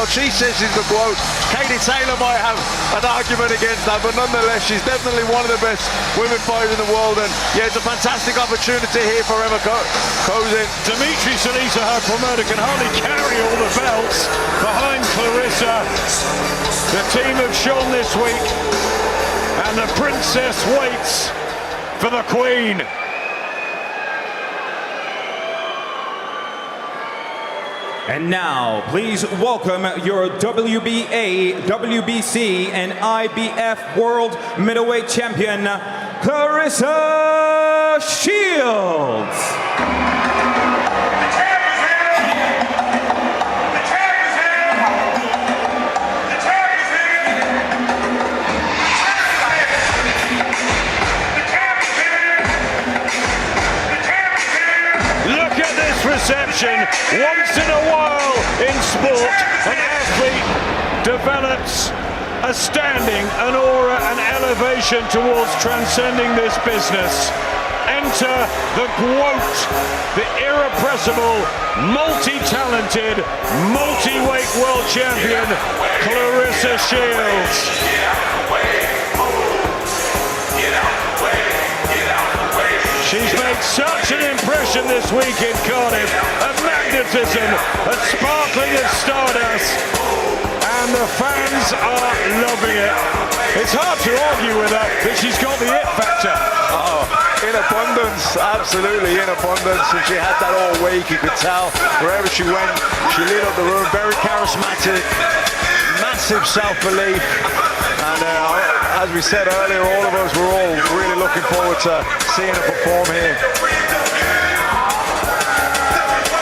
GOAT. She says she's the GOAT. Katie Taylor might have an argument against that, but nonetheless, she's definitely one of the best women fighters in the world. And yeah, it's a fantastic opportunity here for Ema Kozin. Dimitri Salita, her promoter, can hardly carry all the belts behind Claressa. The team have shone this week, and the princess waits for the queen. And now, please welcome your WBA, WBC, and IBF World Middleweight Champion, Claressa Shields. Reception. Once in a while in sport, an athlete develops a standing, an aura, an elevation towards transcending this business. Enter the GOAT, the irrepressible, multi-talented, multi-weight world champion, Claressa Shields. She's made such an impression this week in Cardiff. A magnetism, a sparkling of stardust, and the fans are loving it. It's hard to argue with her, but she's got the it factor. Oh, in abundance, absolutely in abundance. And she had that all week, you could tell. Wherever she went, she lit up the room. Very charismatic, massive self-belief. And as we said earlier, all of us were all really looking forward to seeing her perform here.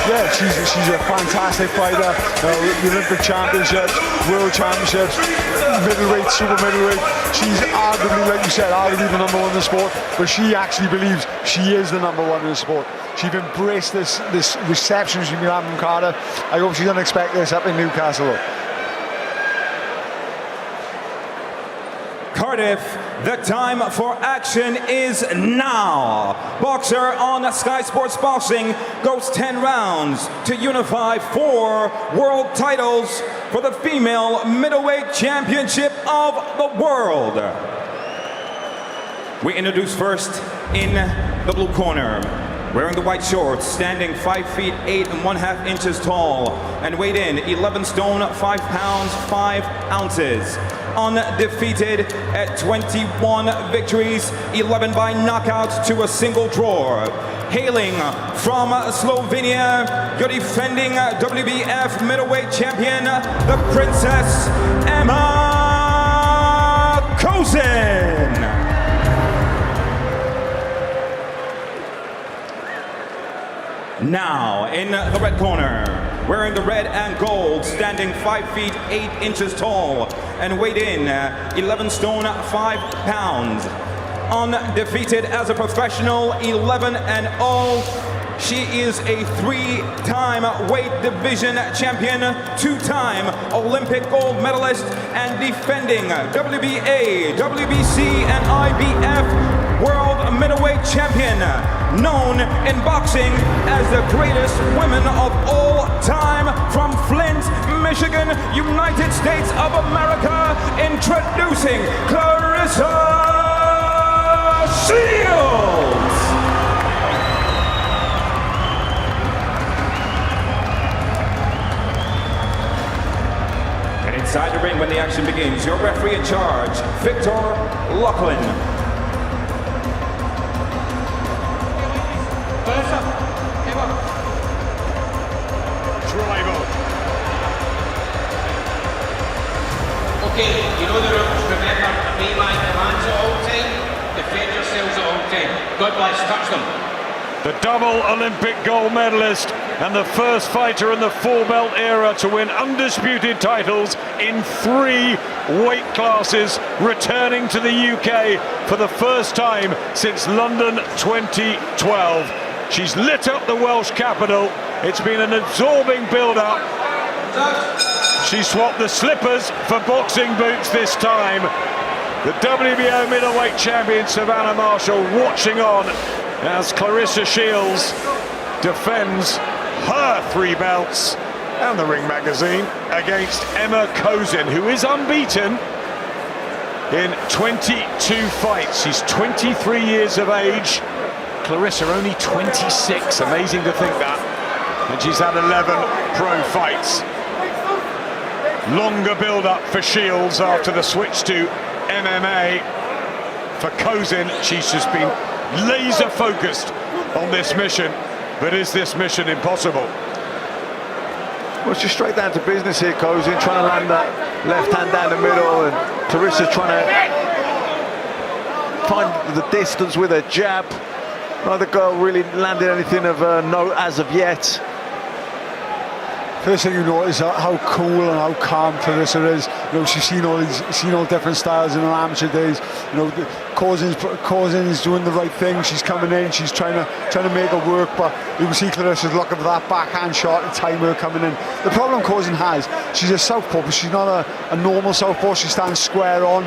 Yeah, she's a fantastic fighter. The Olympic Championships, World Championships, middleweight, super middleweight. She's arguably, like you said, arguably the number one in the sport, but she actually believes she is the number one in the sport. She's embraced this reception she's been having from Cardiff. I hope she doesn't expect this up in Newcastle. Cardiff, the time for action is now. Boxer on Sky Sports Boxing goes 10 rounds to unify 4 world titles for the female middleweight championship of the world. We introduce first in the blue corner, wearing the white shorts, standing 5 feet 8 1/2 inches tall, and weighed in 11 stone 5 pounds 5 ounces. Undefeated at 21 victories, 11 by knockout to a single draw. Hailing from Slovenia, your defending WBF middleweight champion, the Princess Ema Kozin. Now, in the red corner, wearing the red and gold, standing 5 feet 8 inches tall, and weighed in 11 stone 5 pounds. Undefeated as a professional, 11-0. She is a 3-time weight division champion, 2-time Olympic gold medalist, and defending WBA, WBC, and IBF world middleweight champion, known in boxing as the greatest women of all time, from Flint, Michigan, United States of America, introducing Claressa Shields. And inside the ring when the action begins, your referee in charge, Victor Lachlan. Okay, you know the rules. Remember, obey my commands at all time. Defend yourselves at all time. God bless. Touch them. The double Olympic gold medalist and the first fighter in the 4-belt era to win undisputed titles in 3 weight classes, returning to the UK for the first time since London 2012. She's lit up the Welsh capital. It's been an absorbing build-up. She swapped the slippers for boxing boots this time. The WBO middleweight champion Savannah Marshall watching on as Claressa Shields defends her 3 belts and the Ring magazine against Ema Kozin, who is unbeaten in 22 fights. She's 23 years of age. Claressa only 26, amazing to think that. And she's had 11 pro fights. Longer build-up for Shields after the switch to MMA. For Kozin, she's just been laser-focused on this mission. But is this mission impossible? Well, she's straight down to business here, Kozin, trying to land that left hand down the middle, and Claressa trying to find the distance with her jab. Neither girl really landed anything of note as of yet. First thing you notice how cool and how calm Claressa is. You know, she's seen all different styles in her amateur days. You know, Kozin's doing the right thing. She's coming in. She's trying to make it work. But you can see Claressa's looking for that backhand shot and time her coming in. The problem Kozin has, she's a southpaw, but she's not a normal southpaw. She stands square on.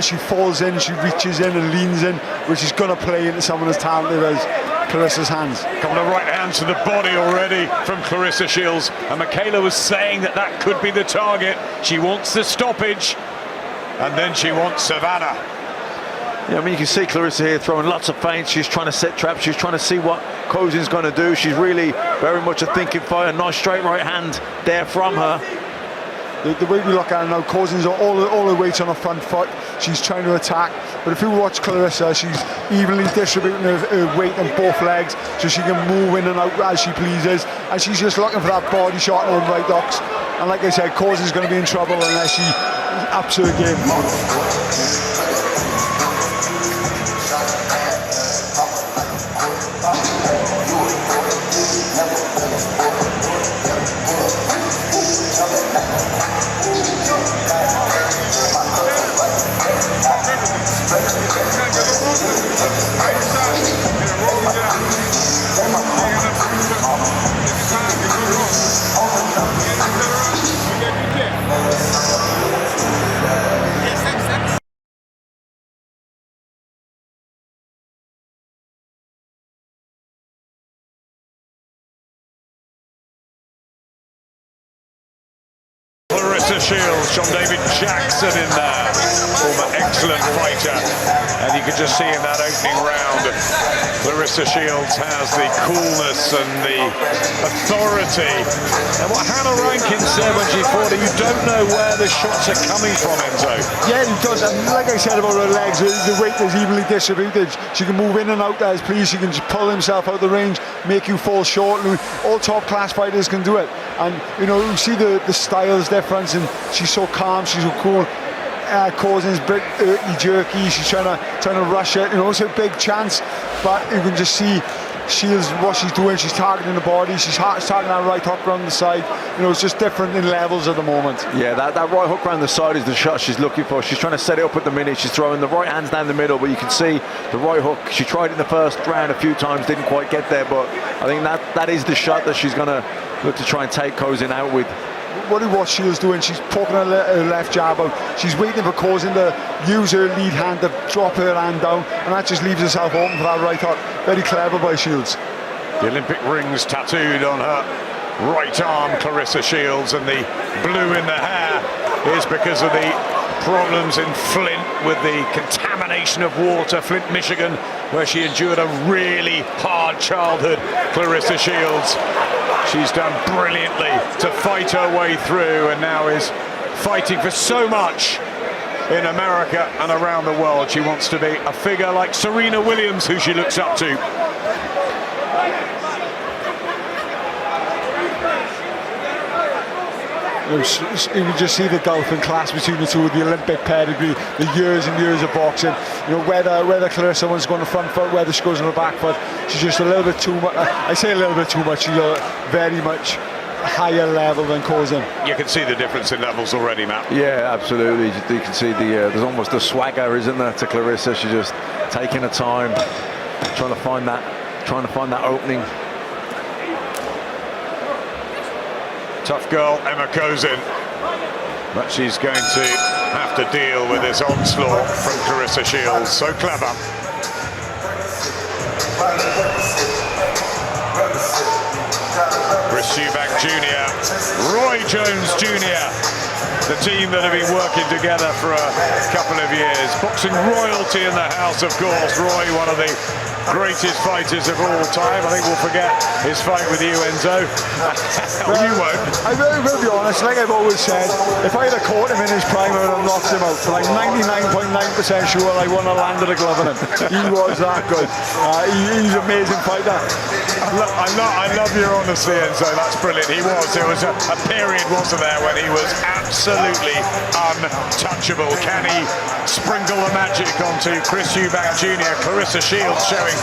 She falls in, she reaches in and leans in, which is going to play into someone as talented as Claressa's hands. A couple of right hands to the body already from Claressa Shields, and Michaela was saying that could be the target. She wants the stoppage, and then she wants Savannah. Yeah, I mean, you can see Claressa here throwing lots of feints. She's trying to set traps. She's trying to see what Kozin's going to do. She's really very much a thinking fighter. Nice straight right hand there from her. The way we look at her now, Kozin's all the weight on her front foot. She's trying to attack, but if you watch Claressa, she's evenly distributing her weight on both legs, so she can move in and out as she pleases, and she's just looking for that body shot on right hooks. And like I said, Kozin's going to be in trouble unless she ups her game. Claressa Shields, John David Jackson in there, former excellent fighter, and you could just see in that opening round, Claressa Shields has the coolness and the authority. And what Hannah Rankin said when she fought her, you don't know where the shots are coming from, Enzo. Yeah, he does. And like I said about her legs, the weight is evenly distributed. She can move in and out as please. She can just pull himself out of the range, make you fall short. And all top class fighters can do it. And you know, you see the styles difference, and she's so calm, she's so cool. Kozin's a bit jerky. She's trying to rush it. You know, it's a big chance, but you can just see Shields what she's doing. She's targeting the body. She's targeting that right hook around the side. You know, it's just different in levels at the moment. Yeah, that right hook around the side is the shot she's looking for. She's trying to set it up at the minute. She's throwing the right hands down the middle, but you can see the right hook. She tried it in the first round a few times, didn't quite get there, but I think that is the shot that she's going to look to try and take Kozin out with. What Shields doing, she's poking her left jab out. She's waiting for Kozin to use her lead hand to drop her hand down, and that just leaves herself open for that right hook. Very clever by Shields. The Olympic rings tattooed on her right arm, Claressa Shields, and the blue in the hair is because of the problems in Flint with the contamination of water, Flint, Michigan, where she endured a really hard childhood. Claressa Shields, she's done brilliantly to fight her way through, and now is fighting for so much in America and around the world. She wants to be a figure like Serena Williams, who she looks up to. You can just see the gulf in class between the two, with the Olympic pedigree, the years and years of boxing. You know, whether Claressa wants to go on the front foot, whether she goes on the back foot, she's just a little bit too much. I say a little bit too much. She's very much higher level than Kozin. You can see the difference in levels already, Matt. Yeah, absolutely. You can see there's almost a swagger, isn't there, to Claressa? She's just taking her time, trying to find that opening. Tough girl, Ema Kozin, but she's going to have to deal with this onslaught from Claressa Shields. So clever. Chris Eubank Jr. Jones Jr., the team that have been working together for a couple of years. Boxing royalty in the house, of course. Roy, one of the greatest fighters of all time. I think we'll forget his fight with you, Enzo. Well, you won't. I will be honest, like I've always said, if I had caught him in his prime, I would have knocked him out. But I'm 99.9% sure I wouldn't have landed a glove on him. He was that good. He's an amazing fighter. I love your honesty, Enzo. That's brilliant. He was. There was a period, wasn't there, when he was absolutely untouchable. Can he sprinkle the magic onto Chris Eubank Jr.? Claressa Shields showing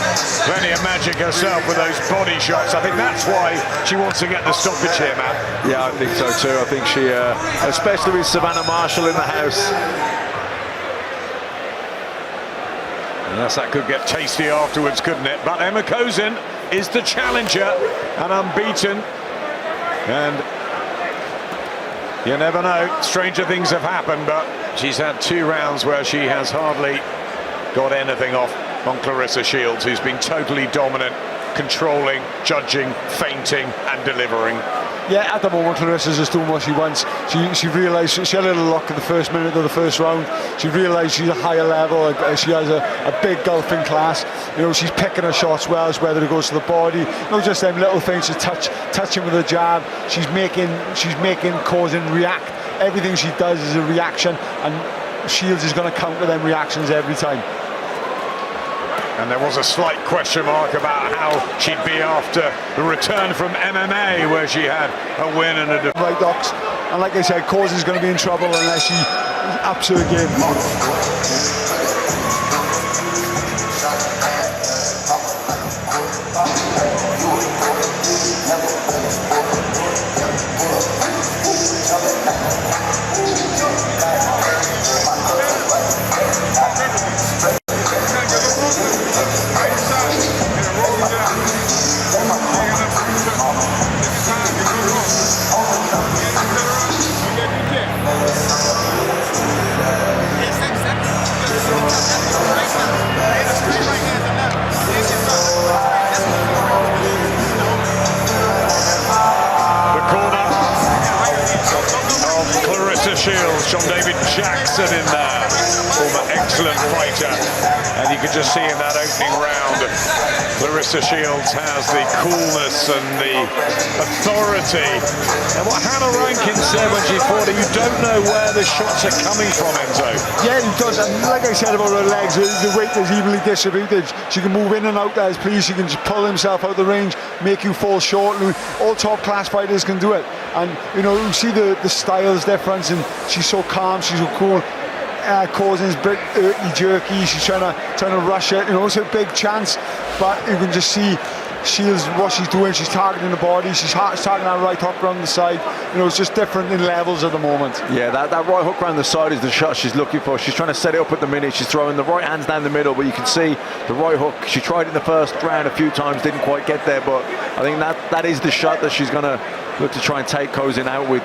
plenty of magic herself with those body shots. I think that's why she wants to get the stoppage here, Matt. Yeah, I think so too. I think she, especially with Savannah Marshall in the house. Unless that could get tasty afterwards, couldn't it? But Ema Kozin is the challenger and unbeaten. And you never know, stranger things have happened, but she's had 2 rounds where she has hardly got anything off on Claressa Shields, who's been totally dominant, controlling, judging, feinting and delivering. Yeah, at the moment Claressa's just doing what she wants. She realised she had a little luck in the first minute of the first round. She realised she's a higher level. She has a big golfing class. You know, she's picking her shots well, whether it goes to the body, not just them little things to touching with a jab. She's making Kozin react. Everything she does is a reaction, and Shields is going to counter them reactions every time. And there was a slight question mark about how she'd be after the return from MMA, where she had a win and a defeat. Right, Docs. And like I said, Kozin's going to be in trouble unless she absolutely game. Shields, John David Jackson in there, former excellent fighter, and you could just see in that opening round, Claressa Shields has the coolness and the authority. And what Hannah Rankin said when she fought her, you don't know where the shots are coming from, Enzo. Yeah, he does, and like I said about her legs, the weight is evenly distributed. She can move in and out as please. She can just pull himself out of the range, make you fall short. All top class fighters can do it. And you know, you see the styles difference, and she's so calm, she's so cool. Kozin's a bit jerky. She's trying to rush it. You know, it's a big chance, but you can just see Shields what she's doing. She's targeting the body. She's targeting that right hook around the side. You know, it's just different in levels at the moment. Yeah, that right hook around the side is the shot she's looking for. She's trying to set it up at the minute. She's throwing the right hands down the middle, but you can see the right hook. She tried it in the first round a few times, didn't quite get there, but I think that is the shot that she's going to look to try and take Kozin out with.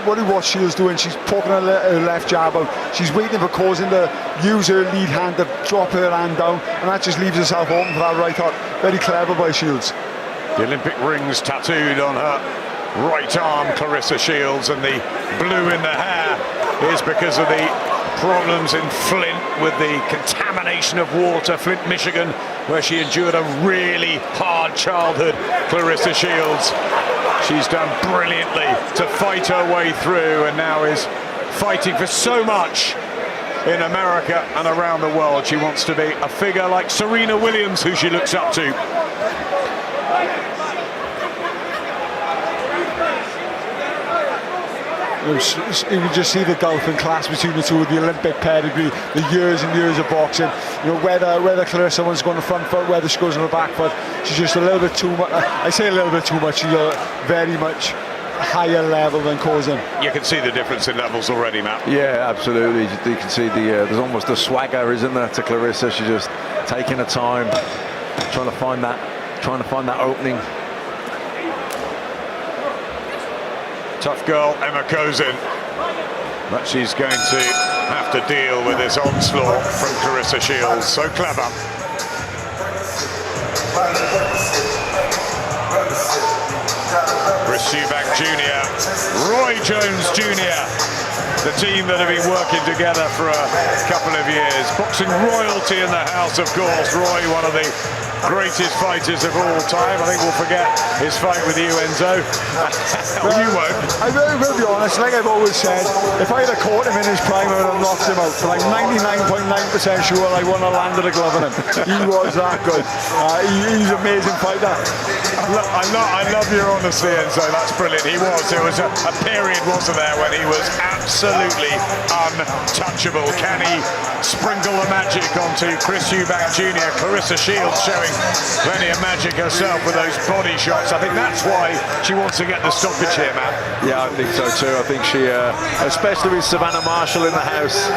What Shields doing, she's poking her left jab out. She's waiting for Kozin to use her lead hand to drop her hand down, and that just leaves herself open for that right hook. Very clever by Shields. The Olympic rings tattooed on her right arm, Claressa Shields, and the blue in the hair is because of the problems in Flint with the contamination of water, Flint, Michigan, where she endured a really hard childhood. Claressa Shields, she's done brilliantly to fight her way through, and now is fighting for so much in America and around the world. She wants to be a figure like Serena Williams, who she looks up to. You can just see the golfing class between the two, with the Olympic pedigree, the years and years of boxing. You know, whether Claressa wants to go on the front foot, whether she goes on the back foot, she's just a little bit too much. I say a little bit too much. She's very much higher level than Kozin. You can see the difference in levels already, Matt. Yeah, absolutely. You can see there's almost a swagger, isn't there, to Claressa? She's just taking her time, trying to find that opening. Tough girl, Ema Kozin, but she's going to have to deal with this onslaught from Claressa Shields. So clever. Chris Eubank Jr., Roy Jones Jr., the team that have been working together for a couple of years. Boxing royalty in the house, of course. Roy, one of the greatest fighters of all time. I think we'll forget his fight with you, Enzo. Well, you won't. I will be honest, like I've always said, if I had caught him in his prime, I would have knocked him out. But I'm 99.9% sure I wouldn't have landed a glove on him. He was that good. He's an amazing fighter. I love your honesty, Enzo. That's brilliant. He was. There was a period, wasn't there, when he was absolutely untouchable. Can he sprinkle the magic onto Chris Eubank Jr.? Claressa Shields showing plenty of magic herself with those body shots. I think that's why she wants to get the stoppage here, Matt. Yeah, I think so too. I think she, especially with Savannah Marshall in the house.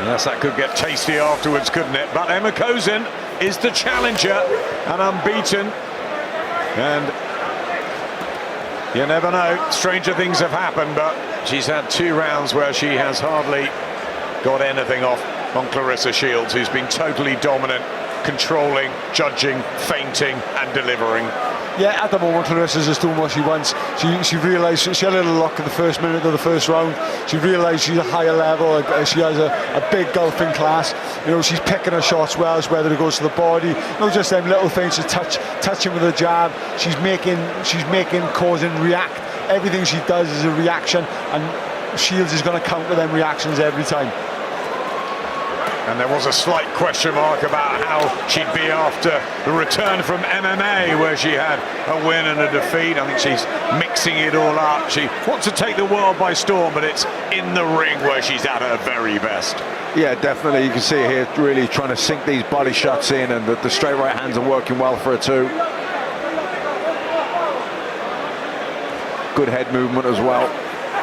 Yes, that could get tasty afterwards, couldn't it? But Ema Kozin is the challenger and unbeaten. And you never know, stranger things have happened, but she's had 2 rounds where she has hardly got anything off on Claressa Shields, who's been totally dominant, controlling, judging, feinting and delivering. Yeah, at the moment Clarissa's just doing what she wants. She realised she had a little luck in the first minute of the first round. She realised she's a higher level. She has a big gulfing class. You know, she's picking her shots well, whether it goes to the body, not just them little things, just touching with a jab. She's making Kozin react. Everything she does is a reaction, and Shields is going to counter them reactions every time. And there was a slight question mark about how she'd be after the return from MMA, where she had a win and a defeat. I think she's mixing it all up. She wants to take the world by storm, but it's in the ring where she's at her very best. Yeah, definitely. You can see here really trying to sink these body shots in, and the straight right hands are working well for her too. Good head movement as well.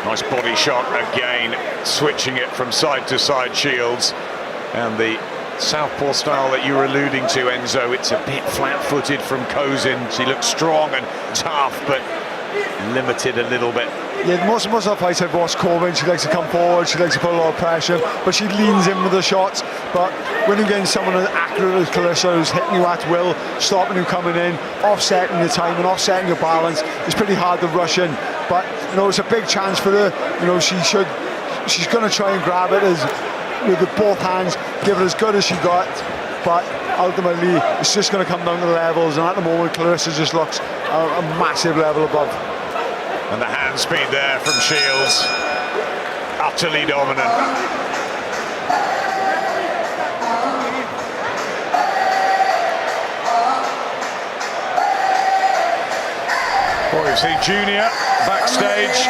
Nice body shot again, switching it from side to side, Shields. And the southpaw style that you were alluding to, Enzo, it's a bit flat-footed from Kozin. She looks strong and tough, but limited a little bit. Yeah, most of her fights I've watched Kozin, she likes to come forward, she likes to put a lot of pressure, but she leans in with the shots. But when you're getting someone as accurate as Claressa, who's hitting you at will, stopping you coming in, offsetting your time and offsetting your balance, it's pretty hard to rush in. But, you know, it's a big chance for her. You know, she's going to try and grab it with both hands, give it as good as she got, but ultimately it's just going to come down to the levels, and at the moment Claressa just looks a massive level above. And the hand speed there from Shields, utterly dominant. Well, we've seen Junior backstage.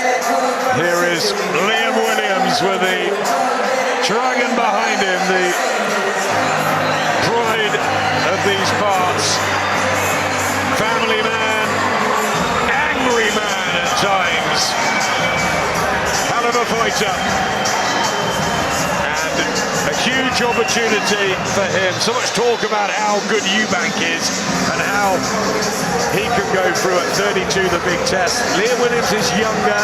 Here is Liam Williams with the dragon behind him, the pride of these parts. Family man, angry man at times. Hell of a fighter. And a huge opportunity for him. So much talk about how good Eubank is and how he could go through at 32 the big test. Liam Williams is younger.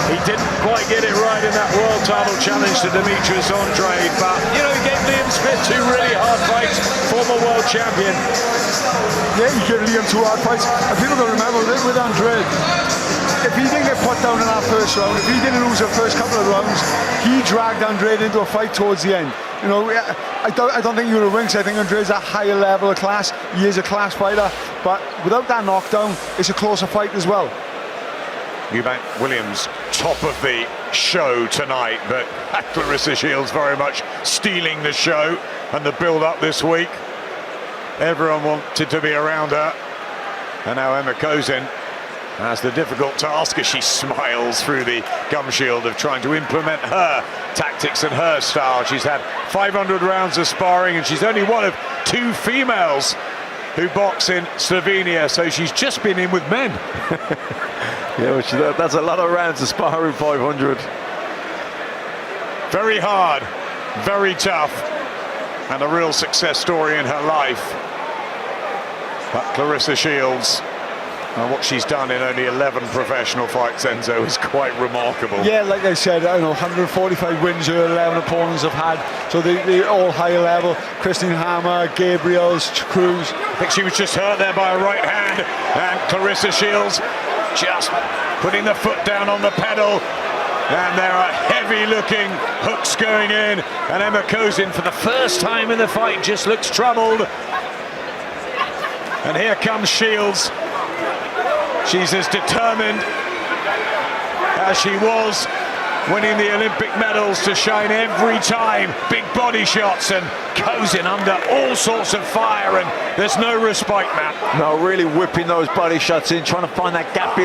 He didn't quite get it right in that world title challenge to Demetrius Andrade, but, you know, he gave Liam Smith 2 really hard fights, former world champion. Yeah, he gave Liam 2 hard fights. And people don't remember with Andrade, if he didn't get put down in that first round, if he didn't lose the first couple of rounds, he dragged Andrade into a fight towards the end. You know, I don't think you would have won, because I think Andrade's a higher level of class. He is a class fighter, but without that knockdown, it's a closer fight as well. Eubank Williams, top of the show tonight, but Claressa Shields very much stealing the show and the build-up this week. Everyone wanted to be around her, and now Ema Kozin has the difficult task as she smiles through the gum shield of trying to implement her tactics and her style. She's had 500 rounds of sparring, and she's only one of 2 females who box in Slovenia, so she's just been in with men. Yeah, well, that's a lot of rounds of sparring, 500. Very hard, very tough, and a real success story in her life. But Claressa Shields, what she's done in only 11 professional fights, Enzo, is quite remarkable. Yeah, like I said, I know 145 wins her 11 opponents have had, so they're all higher level. Christine Hammer, Gabriels, Cruz. I think she was just hurt there by a right hand, and Claressa Shields just putting the foot down on the pedal. And there are heavy-looking hooks going in. And Ema Kozin, for the first time in the fight, just looks troubled. And here comes Shields. She's as determined as she was winning the Olympic medals to shine every time. Big body shots, and Kozin under all sorts of fire, and there's no respite, Matt. No, really whipping those body shots in, trying to find that gap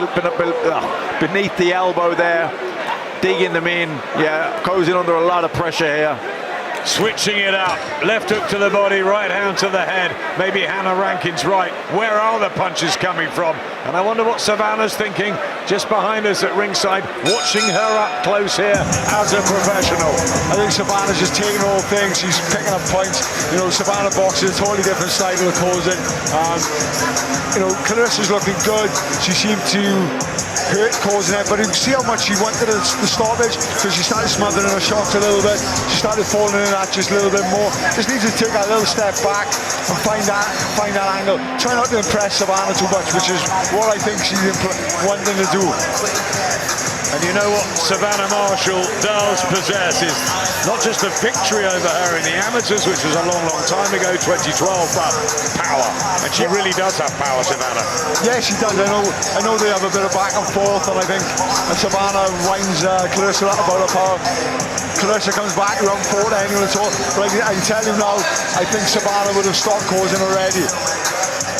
beneath the elbow there, digging them in. Yeah, Kozin under a lot of pressure here. Switching it up, left hook to the body, right hand to the head. Maybe Hannah Rankin's right. Where are the punches coming from? And I wonder what Savannah's thinking just behind us at ringside, watching her up close here as a professional. I think Savannah's just taking all things. She's picking up points. You know, Savannah boxes a totally different style of Kozin. You know, Claressa's looking good. She seemed to hurt Kozin there, but you can see how much she wanted the stoppage, because she started smothering her shots a little bit. She started falling in that just a little bit more. Just needs to take a little step back and find that angle. Try not to impress Savannah too much, which is what I think she's wanting to do. And you know what Savannah Marshall does possess is not just a victory over her in the amateurs, which was a long, long time ago, 2012, but power. And she really does have power, Savannah. Yeah, she does. I know they have a bit of back and forth, and I think Savannah winds Claressa up about her power. Claressa comes back around 4 anyway at all. But I can tell you now, I think Savannah would have stopped Kozin already.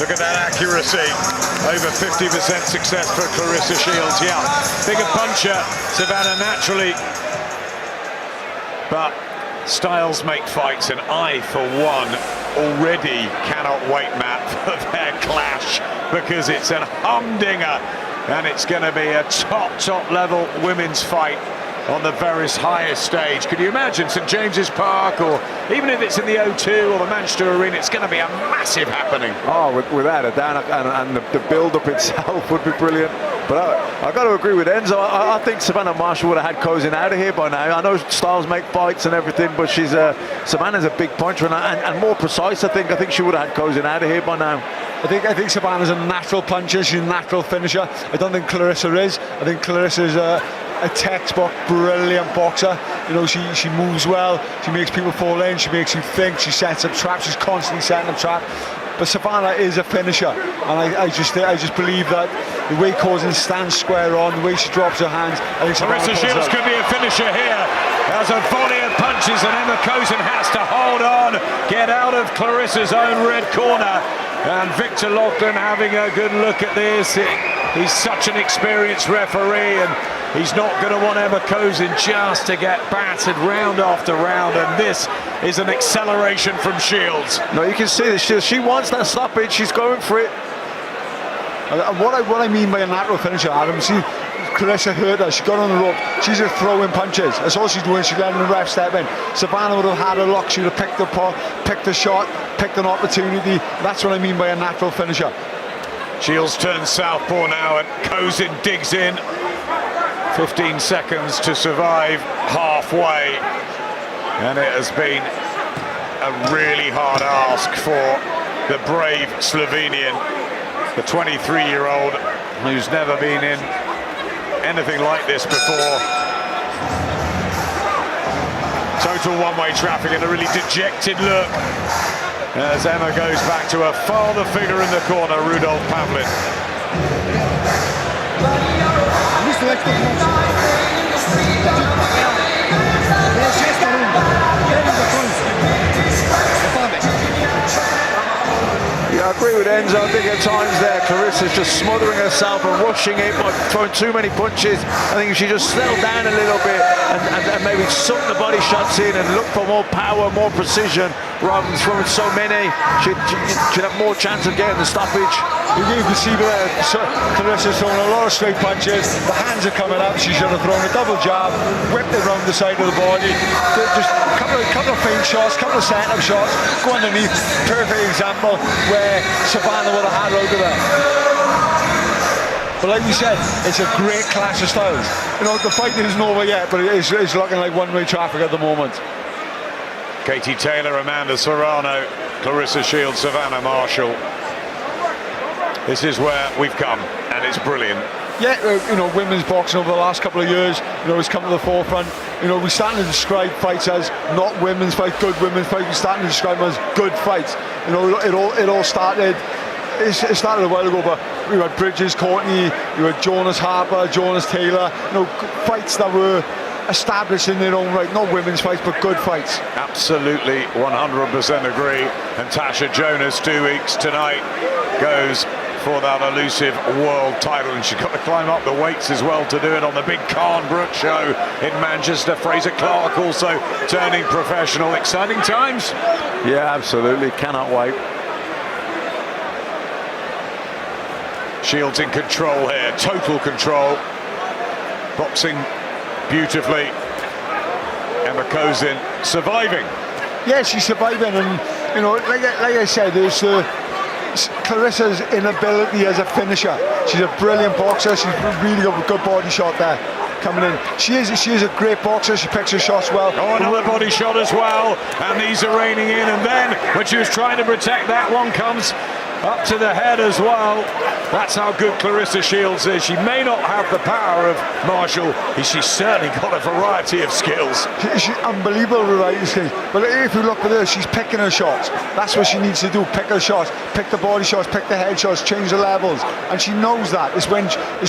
Look at that accuracy. Over 50% success for Claressa Shields. Yeah, bigger puncher, Savannah naturally. But styles make fights, and I, for one, already cannot wait, Matt, for their clash, because it's a humdinger, and it's going to be a top level women's fight on the very highest stage. Could you imagine St James's Park, or even if it's in the O2 or the Manchester Arena, it's going to be a massive happening. Oh, without a doubt, and the build-up itself would be brilliant. But I got to agree with Enzo. I think Savannah Marshall would have had Kozin out of here by now. I know styles make fights and everything, but Savannah's a big puncher and more precise. I think she would have had Kozin out of here by now. I think Savannah's a natural puncher. She's a natural finisher. I don't think Claressa is. I think Claressa is a textbook brilliant boxer. You know, she moves well, she makes people fall in, she makes you think, she sets up traps, she's constantly setting up traps. But Savannah is a finisher, and I just believe that the way Kozin stands square on, the way she drops her hands, I think Claressa Shields could be a finisher here. There's a volley of punches, and Ema Kozin has to hold on, get out of Claressa's own red corner. And Victor Loughlin having a good look at this. He's such an experienced referee, and he's not going to want Ema Kozin just to get battered round after round, and this is an acceleration from Shields. No, you can see this. She wants that stoppage. She's going for it. What I mean by a natural finisher, Adam, see, Claressa hurt her. She got on the rope. She's just throwing punches. That's all she's doing. She's letting the ref step in. Savannah would have had a look. She would have picked a shot, picked an opportunity. That's what I mean by a natural finisher. Shields turns southpaw now, and Kozin digs in. 15 seconds to survive halfway, and it has been a really hard ask for the brave Slovenian, the 23-year-old who's never been in anything like this before. Total one-way traffic and a really dejected look as Ema goes back to her father figure in the corner, Rudolf Pavlin. Yeah, I agree with Enzo. I think at times there, Claressa's just smothering herself and rushing it by throwing too many punches. I think if she just settled down a little bit and maybe sunk the body shots in and look for more power, more precision, rather than throwing so many, she'd have more chance of getting the stoppage. You can see there, Claressa's throwing a lot of straight punches. The hands are coming up. She should have thrown a double jab, whipped it around the side of the body. Just a couple of feint shots, couple of set-up shots, go underneath. Perfect example where Savannah would have had out of her. But like we said, it's a great clash of styles. You know, the fight isn't over yet, but it's looking like one-way traffic at the moment. Katie Taylor, Amanda Serrano, Claressa Shields, Savannah Marshall. This is where we've come, and it's brilliant. Yeah, you know, women's boxing over the last couple of years, you know, has come to the forefront. You know, we're starting to describe fights as not women's fights, good women's fights. We're starting to describe them as good fights. You know, it all started. It started a while ago, but we had Bridges, Courtney, you had Jonas Harper, Jonas Taylor. You know, fights that were established in their own right, not women's fights, but good fights. Absolutely, 100% agree. And Tasha Jonas, 2 weeks tonight, goes for that elusive world title, and she's got to climb up the weights as well to do it on the big Khan Brook show in Manchester. Fraser Clark also turning professional. Exciting times. Yeah, absolutely, cannot wait. Shields in control here, total control, boxing beautifully. Ema Kozin surviving. Yeah, she's surviving, and you know, like I said, there's Claressa's inability as a finisher. She's a brilliant boxer. She's really got a good body shot there coming in. She is a great boxer. She picks her shots well. Oh, another body shot as well, and these are raining in. And then when she was trying to protect that one, comes up to the head as well. That's how good Claressa Shields is. She may not have the power of Marshall, but she's certainly got a variety of skills. She's unbelievable variety of skills. But if you look at her, she's picking her shots. That's what she needs to do, pick her shots, pick the body shots, pick the head shots, change the levels. And she knows that. It's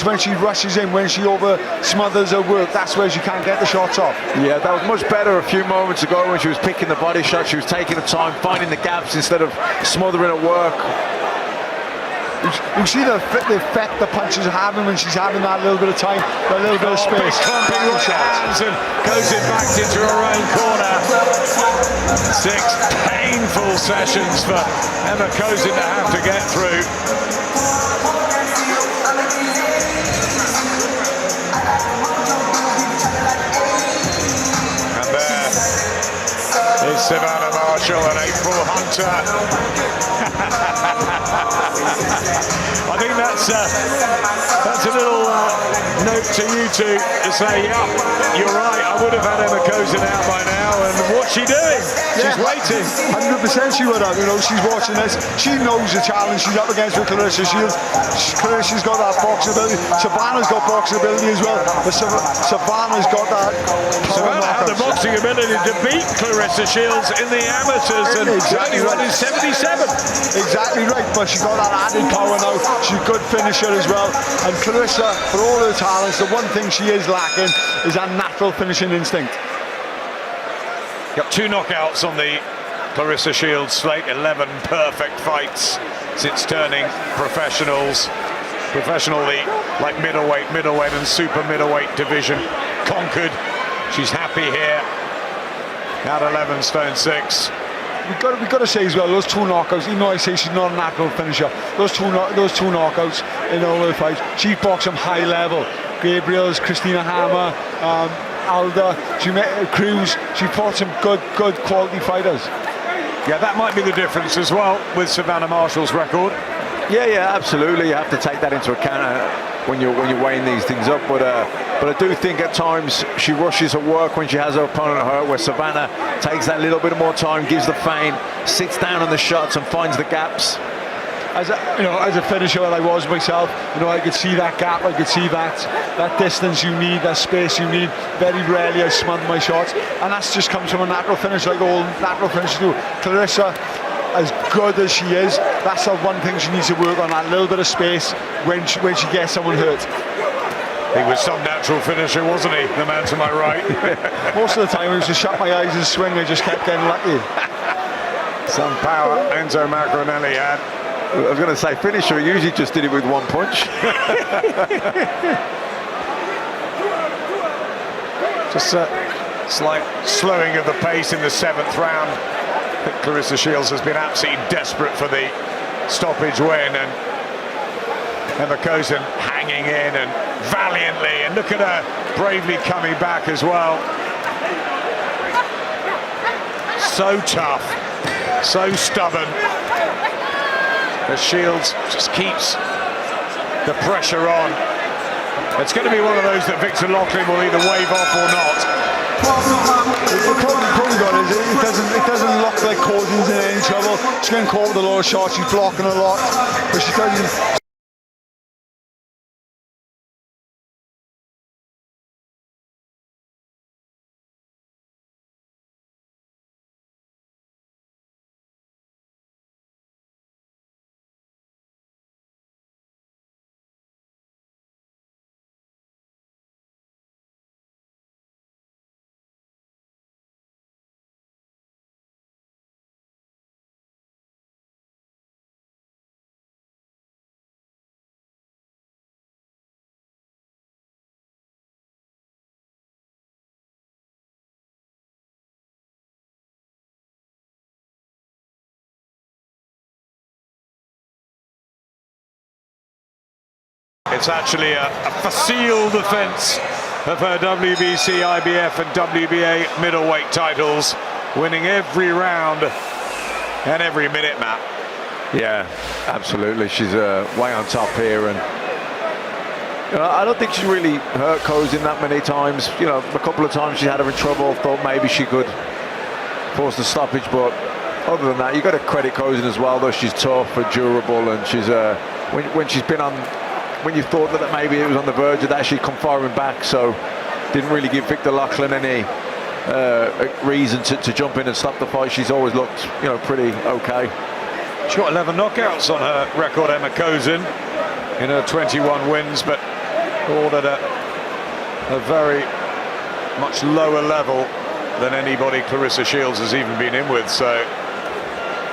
when she rushes in, when she over smothers her work, that's where she can't get the shots off. Yeah, that was much better a few moments ago when she was picking the body shot. She was taking the time, finding the gaps instead of smothering her work. You see the effect the punches are having when she's having that little bit of time, that little bit of space. Clumping right hands, and goes it back into her own corner. 6 painful sessions for Ema Kozin to have to get through. And there is Savannah Marshall and April Hunter. I think that's a little note to you two to say, yeah, you're right, I would have had Ema Kozin out by now, and what's she doing? She's waiting. 100% she would have, you know, she's watching this, she knows the challenge she's up against with Claressa Shields. Claressa's got that boxing ability, Savannah's got boxing ability as well, but Savannah's got that Savannah had the boxing ability to beat Claressa Shields in the amateurs, and exactly right in 77. Exactly right, but she got that added power now. She's a good finisher as well. And Claressa, for all her talents, the one thing she is lacking is that natural finishing instinct. Got 2 knockouts on the Claressa Shields slate, 11 perfect fights since turning professionally, like middleweight and super middleweight division conquered. She's happy here at 11 stone 6. We've got to say as well, those 2 knockouts, even though I say she's not a natural finisher, those two knockouts in all her fights, she boxed them high level. Gabriel's, Christina Hammer, Alda, Cruz, she fought some good quality fighters. Yeah, that might be the difference as well with Savannah Marshall's record. Yeah, absolutely. You have to take that into account when you're weighing these things up. But I do think at times she rushes her work when she has her opponent hurt, where Savannah takes that little bit more time, gives the feint, sits down on the shots and finds the gaps. As a finisher that I was myself, you know, I could see that gap, I could see that distance you need, that space you need. Very rarely I smother my shots, and that just comes from a natural finish, like all natural finishers do. Claressa, as good as she is, that's the one thing she needs to work on, that little bit of space when she gets someone hurt. He was some natural finisher, wasn't he, the man to my right? Most of the time I was just shut my eyes and swing, I just kept getting lucky. Some power Enzo Macronelli had. I was going to say finisher, he usually just did it with 1 punch. Just a slight slowing of the pace in the 7th round. I think Claressa Shields has been absolutely desperate for the stoppage win, and Ema Kozin hanging in and valiantly, and look at her bravely coming back as well. So tough, so stubborn. As Shields just keeps the pressure on. It's going to be one of those that Victor Loughlin will either wave off or not. The problem got is it doesn't look like Cozin's in any trouble. She's getting caught with a lot of shots, she's blocking a lot, but she doesn't. It's actually a facile defence of her WBC, IBF and WBA middleweight titles, winning every round and every minute, Matt. Yeah, absolutely. She's way on top here, and I don't think she really hurt Kozin that many times. You know, a couple of times she had her in trouble. Thought maybe she could force the stoppage, but other than that, you got to credit Kozin as well. Though she's tough and durable, and she's when she's been on, when you thought that maybe it was on the verge of that, she'd come firing back. So didn't really give Victor Lachlan any reason to jump in and stop the fight. She's always looked, you know, pretty okay. She's got 11 knockouts on her record, Ema Kozin, in her 21 wins, but ordered at a very much lower level than anybody Claressa Shields has even been in with. So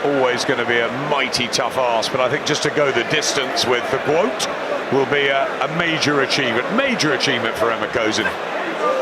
always going to be a mighty tough ask, but I think just to go the distance with the quote will be a major achievement for Ema Kozin.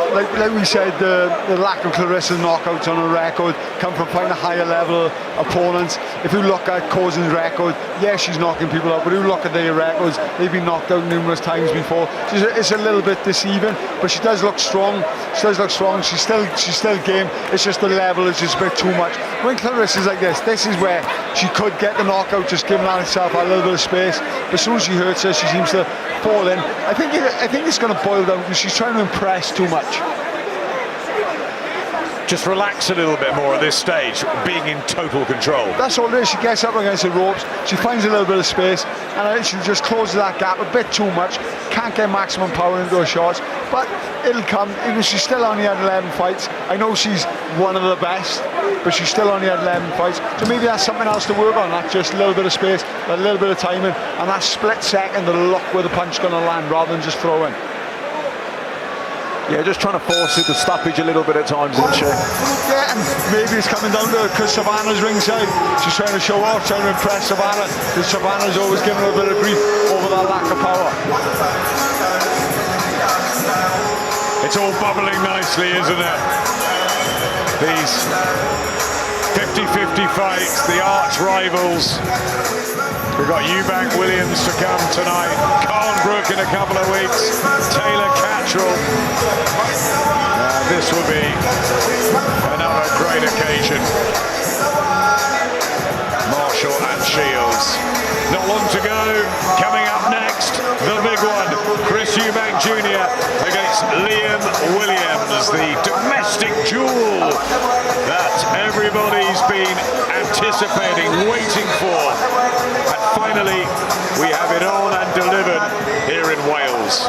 Like we said, the lack of Claressa's knockouts on her record come from fighting higher level opponents. If you look at Kozin's record, yeah, she's knocking people out, but if you look at their records, they've been knocked out numerous times before. It's a little bit deceiving, but she does look strong. She's still game. It's just the level is just a bit too much. When Claressa's like this is where she could get the knockout, just giving herself a little bit of space. But as soon as she hurts her, she seems to fall in. I think it's going to boil down because she's trying to impress too much. Just relax a little bit more at this stage, being in total control. That's all it is. She gets up against the ropes, she finds a little bit of space, and she just closes that gap a bit too much. Can't get maximum power into her shots, but it'll come. She's still only had 11 fights. I know she's one of the best, but she's still only had 11 fights. So maybe that's something else to work on. That's just a little bit of space, a little bit of timing, and that split second, the look where the punch is going to land rather than just throwing. Yeah, just trying to force it, the stoppage a little bit at times, isn't she? Yeah, and maybe it's coming down to because Savannah's ringside. She's trying to show off, trying to impress Savannah, because Savannah's always giving her a bit of grief over that lack of power. It's all bubbling nicely, isn't it? These 50-50 fights, the arch rivals. We've got Eubank Williams to come tonight, Carnbrook in a couple of weeks, Taylor Cattrall. This will be another great occasion. Marshall and Shields. Not long to go. Coming up next, the big one, Chris Eubank Jr. against Liam Williams, the domestic jewel that everybody's been anticipating, waiting for. And finally, we have it on and delivered here in Wales.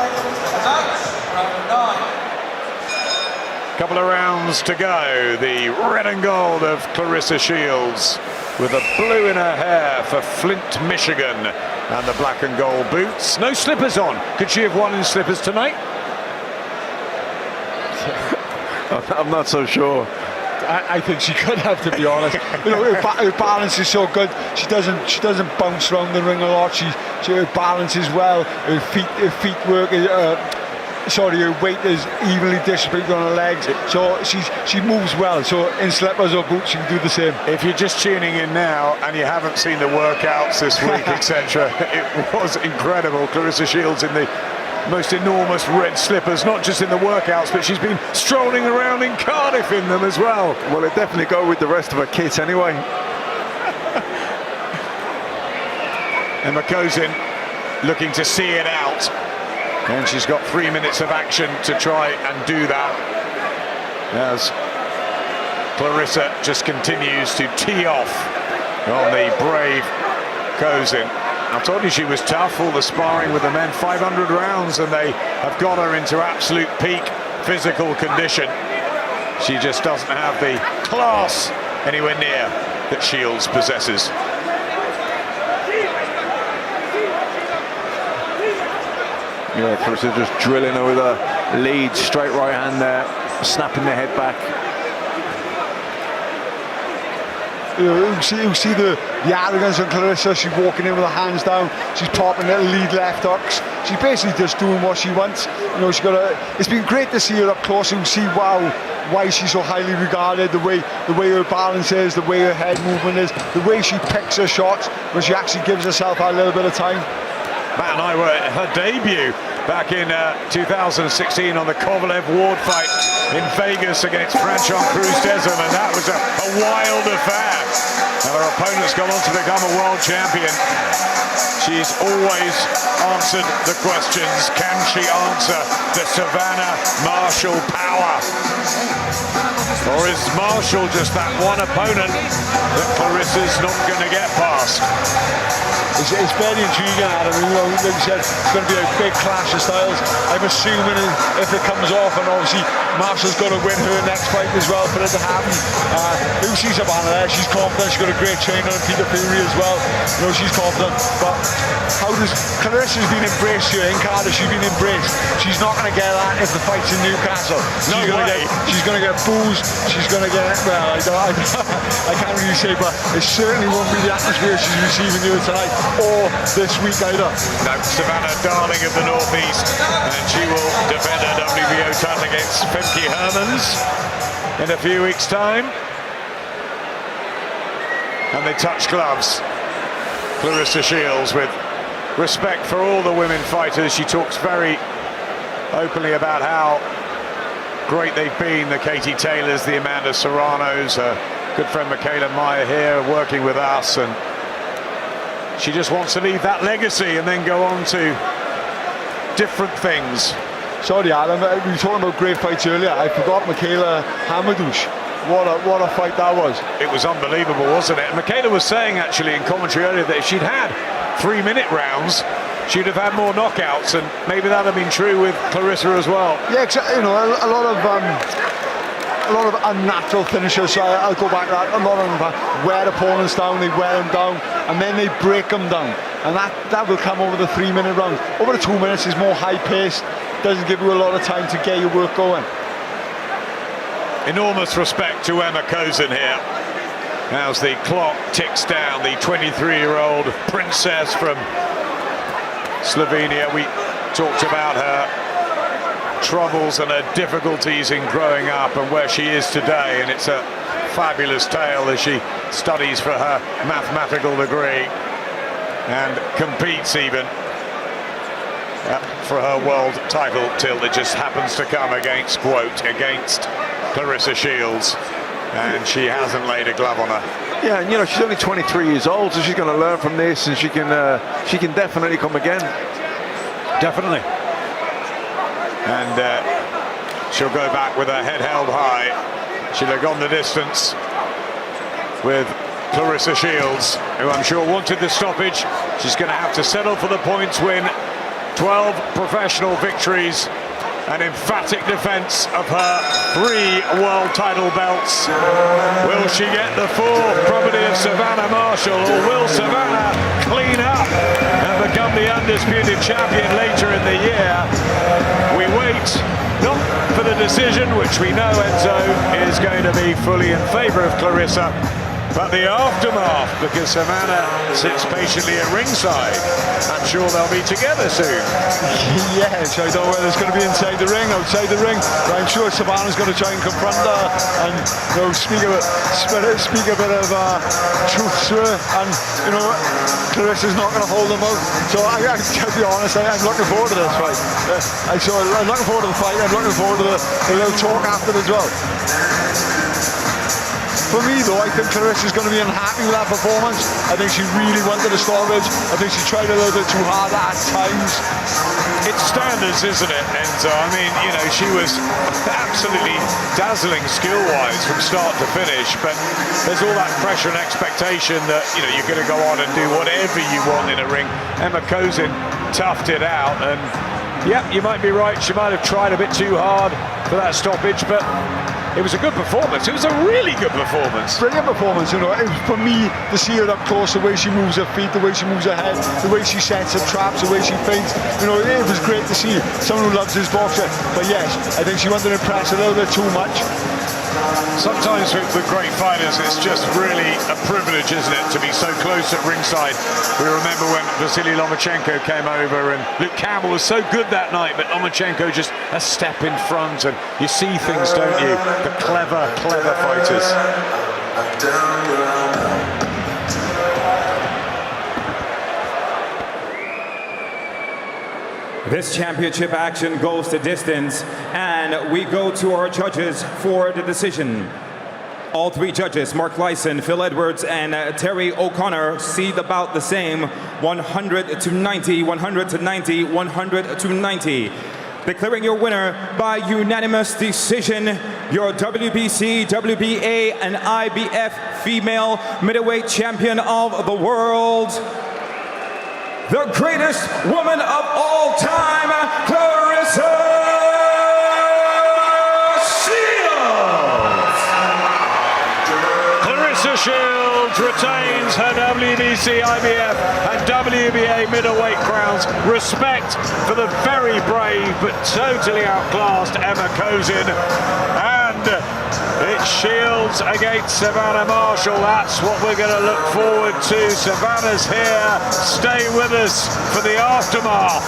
Couple of rounds to go. The red and gold of Claressa Shields with the blue in her hair for Flint, Michigan, and the black and gold boots. No slippers on. Could she have won in slippers tonight? I'm not so sure. I think she could have, to be honest. You know, her balance is so good. She doesn't bounce around the ring a lot. Her balance is well. Her feet work. Her weight is evenly distributed on her legs. So she moves well. So in slippers or boots, she can do the same. If you're just tuning in now and you haven't seen the workouts this week, etc., it was incredible. Claressa Shields in the most enormous red slippers, not just in the workouts, but she's been strolling around in Cardiff in them as well. Well, it definitely go with the rest of her kit anyway. Ema Kozin looking to see it out, and she's got 3 minutes of action to try and do that, as Claressa just continues to tee off on the brave Kozin. I told you she was tough, all the sparring with the men, 500 rounds, and they have got her into absolute peak physical condition. She just doesn't have the class anywhere near that Shields possesses. Yeah, Claressa just drilling her with a lead, straight right hand there, snapping the head back. You see the arrogance on Claressa. She's walking in with her hands down. She's popping little lead left hooks. She's basically just doing what she wants. You know, it's been great to see her up close and see why she's so highly regarded. The way her balance is, the way her head movement is, the way she picks her shots when she actually gives herself a little bit of time. Matt and I were at her debut back in 2016 on the Kovalev Ward fight in Vegas against Franchon Cruz-Desm, and that was a wild affair. And her opponent's gone on to become a world champion. She's always answered the questions. Can she answer the Savannah Marshall power? Or is Marshall just that one opponent that Clarissa's not going to get past? It's very intriguing, Adam. You know, like you said, it's going to be a big clash of styles. I'm assuming if it comes off, and obviously Marshall's got to win her next fight as well for it to happen. You see Savannah there, she's confident. She's got a great trainer in Peter Fury as well. You know, she's confident. But how does Clarissa's been embraced here in Cardiff? She's been embraced. She's not going to get that if the fight's in Newcastle. She's going to get booze. She's going to get, well, I can't really say, but it certainly won't be the atmosphere she's receiving here tonight or this week either. No, Savannah, darling of the Northeast, and she will defend her WBO title against Femke Hermans in a few weeks' time. And they touch gloves. Claressa Shields, with respect for all the women fighters, she talks very openly about how great they've been, the Katie Taylors, the Amanda Serranos, her good friend Michaela Meyer here working with us, and she just wants to leave that legacy and then go on to different things. Sorry, Adam, we were talking about great fights earlier. I forgot Michaela Hamadouche. What a fight that was. It was unbelievable, wasn't it? And Michaela was saying actually in commentary earlier that if she'd had 3-minute rounds, she'd have had more knockouts, and maybe that would have been true with Claressa as well. Yeah, you know, a lot of unnatural finishers. So I'll go back to that. A lot of them wear opponents down, they wear them down, and then they break them down. And that will come over the 3-minute round. Over the 2 minutes is more high-paced, doesn't give you a lot of time to get your work going. Enormous respect to Ema Kozin here. As the clock ticks down, the 23-year-old princess from Slovenia. We talked about her troubles and her difficulties in growing up and where she is today, and it's a fabulous tale as she studies for her mathematical degree and competes even for her world title till it just happens to come against Claressa Shields, and she hasn't laid a glove on her. Yeah, and you know, she's only 23 years old, so she's going to learn from this, and she can definitely come again. Definitely. And she'll go back with her head held high. She'll have gone the distance with Claressa Shields, who I'm sure wanted the stoppage. She's going to have to settle for the points win. 12 professional victories, an emphatic defense of her 3 world title belts. Will she get the 4th, property of Savannah Marshall, or will Savannah clean up and become the undisputed champion later in the year? We wait, not for the decision, which we know, Enzo, is going to be fully in favour of Claressa, but the aftermath, because Savannah sits patiently at ringside. I'm sure they'll be together soon. Yes, I don't know whether it's going to be inside the ring, outside the ring, but I'm sure Savannah's going to try and confront her and, you know, speak a bit of truth to her, and, you know, Claressa's not going to hold them out. So to be honest, I'm looking forward to this fight. I'm looking forward to the fight. I'm looking forward to the little talk after as well. For me, though, I think Claressa's going to be unhappy with that performance. I think she really wanted a stoppage. I think she tried a little bit too hard at times. It's standards, isn't it, Enzo? I mean, you know, she was absolutely dazzling skill-wise from start to finish, but there's all that pressure and expectation that, you know, you're going to go on and do whatever you want in a ring. Ema Kozin toughed it out, and yeah, you might be right. She might have tried a bit too hard for that stoppage, but it was a good performance. It was a really good performance. Brilliant performance, you know. It was, for me, to see her up close, the way she moves her feet, the way she moves her head, the way she sets her traps, the way she feints. You know, it was great to see someone who loves his boxer. But yes, I think she wanted to impress a little bit too much. Sometimes with great fighters, it's just really a privilege, isn't it, to be so close at ringside. We remember when Vasily Lomachenko came over, and Luke Campbell was so good that night, but Lomachenko just a step in front, and you see things, don't you? The clever fighters. This championship action goes the distance, and we go to our judges for the decision. All three judges, Mark Lyson, Phil Edwards, and Terry O'Connor, seed about the same, 100 to 90, 100 to 90, 100 to 90. Declaring your winner by unanimous decision, your WBC, WBA, and IBF female middleweight champion of the world, the greatest woman of all time, Claressa. Shields retains her WBC, IBF and WBA middleweight crowns. Respect for the very brave but totally outclassed Ema Kozin. And it's Shields against Savannah Marshall. That's what we're going to look forward to. Savannah's here. Stay with us for the aftermath.